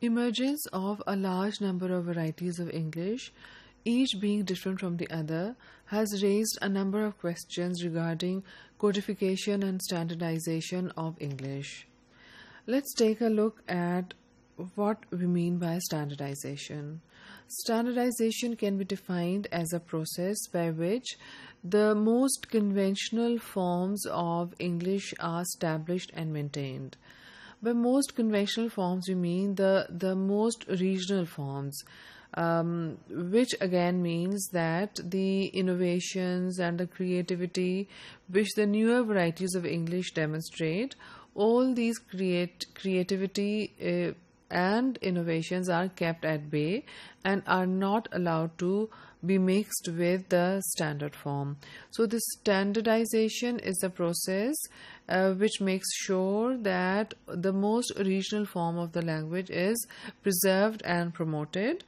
Emergence of a large number of varieties of English, each being different from the other, has raised a number of questions regarding codification and standardization of English. Let's take a look at what we mean by standardization. Standardization can be defined as a process by which the most conventional forms of English are established and maintained. By most conventional forms, we mean the most regional forms, which again means that the innovations and the creativity which the newer varieties of English demonstrate, all these creativity and innovations are kept at bay and are not allowed to be mixed with the standard form. So this standardization is the process which makes sure that the most original form of the language is preserved and promoted.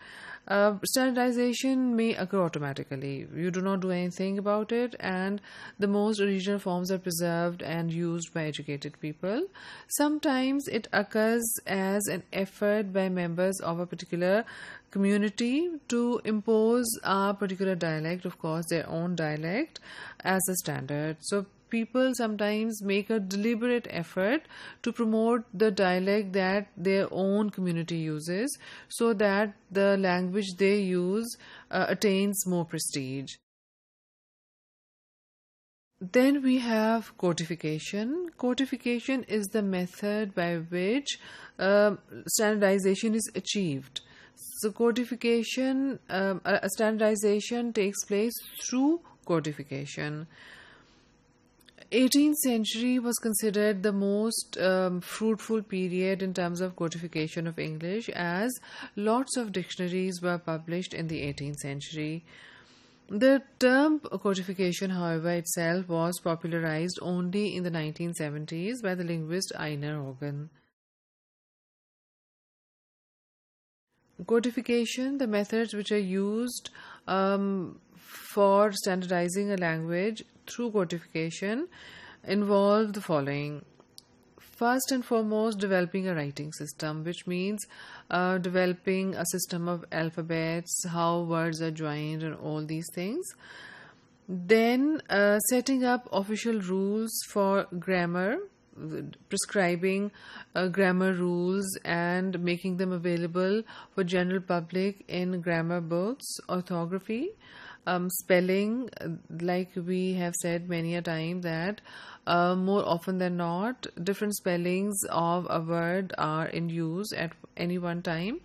Standardization may occur automatically. You do not do anything about it, and the most original forms are preserved and used by educated people. Sometimes it occurs as an effort by members of a particular community to impose a particular dialect, of course, their own dialect, as a standard. So people sometimes make a deliberate effort to promote the dialect that their own community uses so that the language they use attains more prestige. Then we have codification. Codification is the method by which standardization is achieved. So codification, a standardization takes place through codification. 18th century was considered the most fruitful period in terms of codification of English, as lots of dictionaries were published in the 18th century. The term codification, however, itself was popularized only in the 1970s by the linguist Einar Organ. Codification, the methods which are used for standardizing a language through codification, involve the following. First and foremost, developing a writing system, which means developing a system of alphabets, how words are joined, and all these things. Then setting up official rules for grammar, prescribing grammar rules and making them available for general public in grammar books, orthography, spelling, like we have said many a time that more often than not, different spellings of a word are in use at any one time.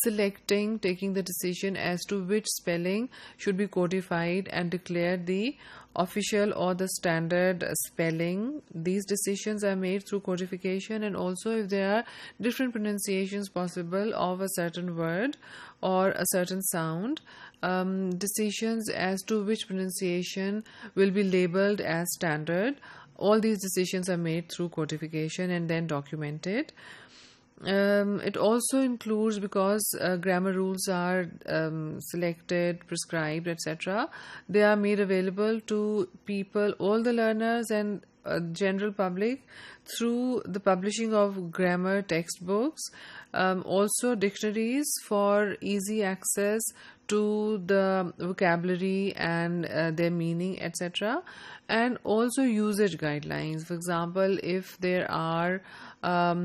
Selecting, taking the decision as to which spelling should be codified and declared the official or the standard spelling. These decisions are made through codification, and also if there are different pronunciations possible of a certain word or a certain sound, decisions as to which pronunciation will be labeled as standard. All these decisions are made through codification and then documented. It also includes, because grammar rules are selected, prescribed, etc., they are made available to people, all the learners and general public, through the publishing of grammar textbooks, also dictionaries for easy access to the vocabulary and their meaning, etc., and also usage guidelines. For example, if there are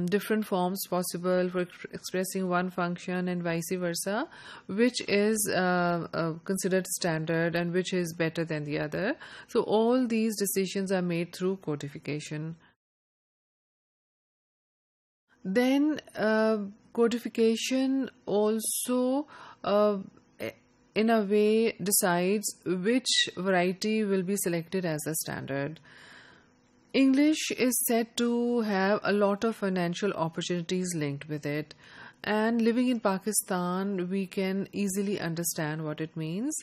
different forms possible for expressing one function and vice versa, which is considered standard and which is better than the other. So all these decisions are made through codification. Then codification also in a way decides which variety will be selected as a standard. English is said to have a lot of financial opportunities linked with it, and living in Pakistan, we can easily understand what it means.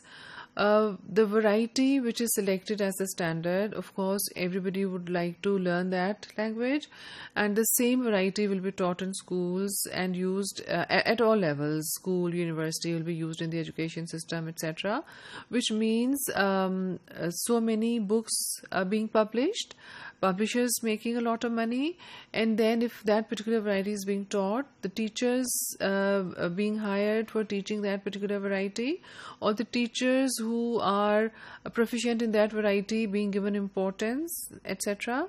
The variety which is selected as the standard, of course, everybody would like to learn that language, and the same variety will be taught in schools and used at all levels. School, university will be used in the education system, etc., which means so many books are being published, publishers making a lot of money, and then if that particular variety is being taught, the teachers being hired for teaching that particular variety, or the teachers who are proficient in that variety being given importance, etc.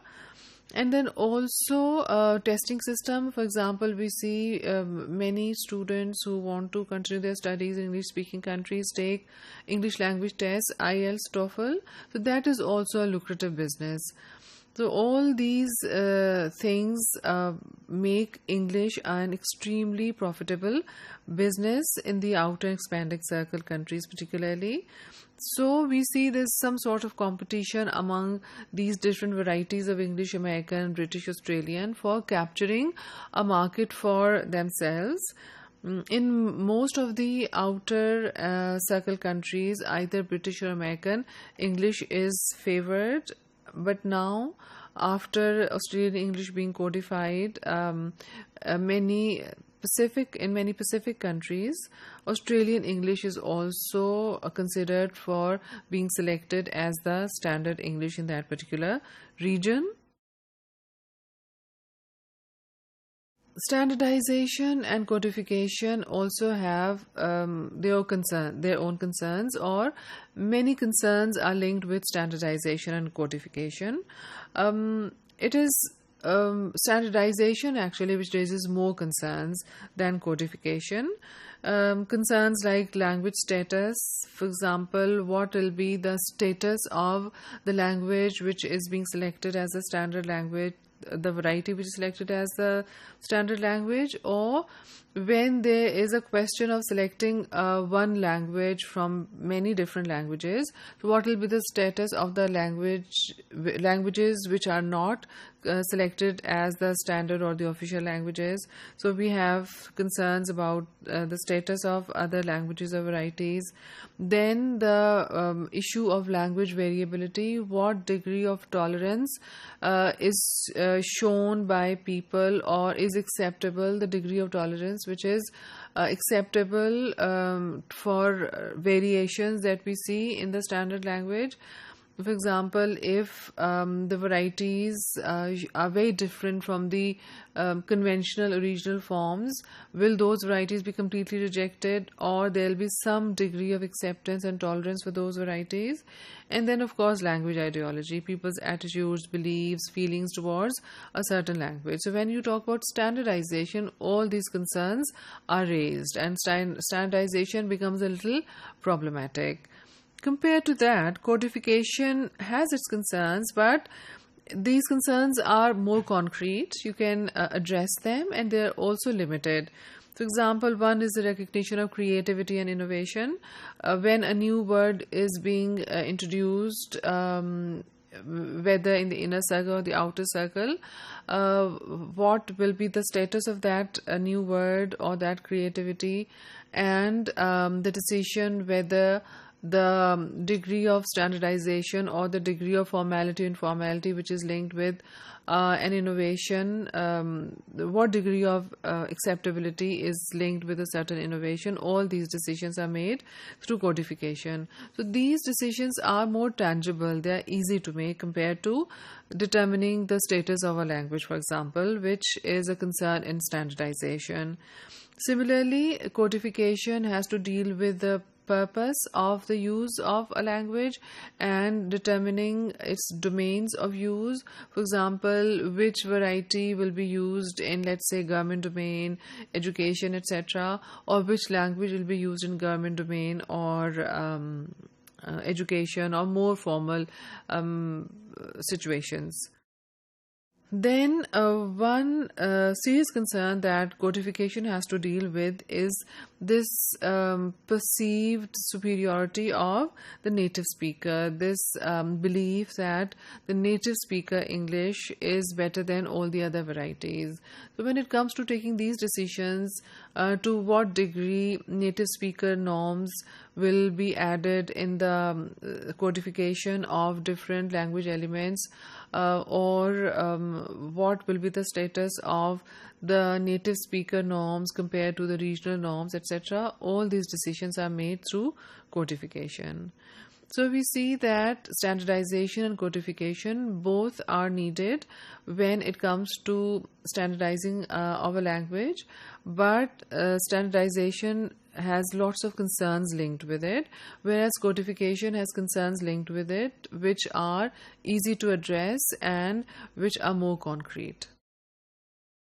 And then also testing system. For example, we see many students who want to continue their studies in English speaking countries take English language tests, IELTS, TOEFL. So that is also a lucrative business. So all these things make English an extremely profitable business in the outer expanding circle countries particularly. So we see there's some sort of competition among these different varieties of English, American, British, Australian for capturing a market for themselves. In most of the outer circle countries, either British or American, English is favored. But now, after Australian English being codified, many Pacific countries, Australian English is also considered for being selected as the standard English in that particular region. Standardization and codification also have their own concerns, or many concerns are linked with standardization and codification. It is standardization actually which raises more concerns than codification. Concerns like language status, for example, what will be the status of the language which is being selected as the standard language, the variety which is selected as the standard language, or when there is a question of selecting one language from many different languages, so what will be the status of the languages which are not selected as the standard or the official languages. So we have concerns about the status of other languages or varieties. Then the issue of language variability, what degree of tolerance is shown by people, or is acceptable, the degree of tolerance which is acceptable for variations that we see in the standard language. For example, if the varieties are very different from the conventional original forms, will those varieties be completely rejected, or there will be some degree of acceptance and tolerance for those varieties? And then, of course, language ideology, people's attitudes, beliefs, feelings towards a certain language. So when you talk about standardization, all these concerns are raised, and standardization becomes a little problematic. Compared to that, codification has its concerns, but these concerns are more concrete. You can address them, and they're also limited. For example, one is the recognition of creativity and innovation. When a new word is being introduced, whether in the inner circle or the outer circle, what will be the status of that new word or that creativity, and the decision whether the degree of standardization or the degree of formality and informality which is linked with an innovation, what degree of acceptability is linked with a certain innovation, all these decisions are made through codification. So these decisions are more tangible, they are easy to make compared to determining the status of a language, for example, which is a concern in standardization. Similarly, codification has to deal with the purpose of the use of a language and determining its domains of use. For example, which variety will be used in, let's say, government domain, education, etc., or which language will be used in government domain or education or more formal situations. Then one serious concern that codification has to deal with is this perceived superiority of the native speaker, this belief that the native speaker English is better than all the other varieties. So when it comes to taking these decisions, to what degree native speaker norms will be added in the codification of different language elements, or what will be the status of the native speaker norms compared to the regional norms, etc. All these decisions are made through codification. So we see that standardization and codification both are needed when it comes to standardizing of a language, but standardization has lots of concerns linked with it, whereas codification has concerns linked with it which are easy to address and which are more concrete.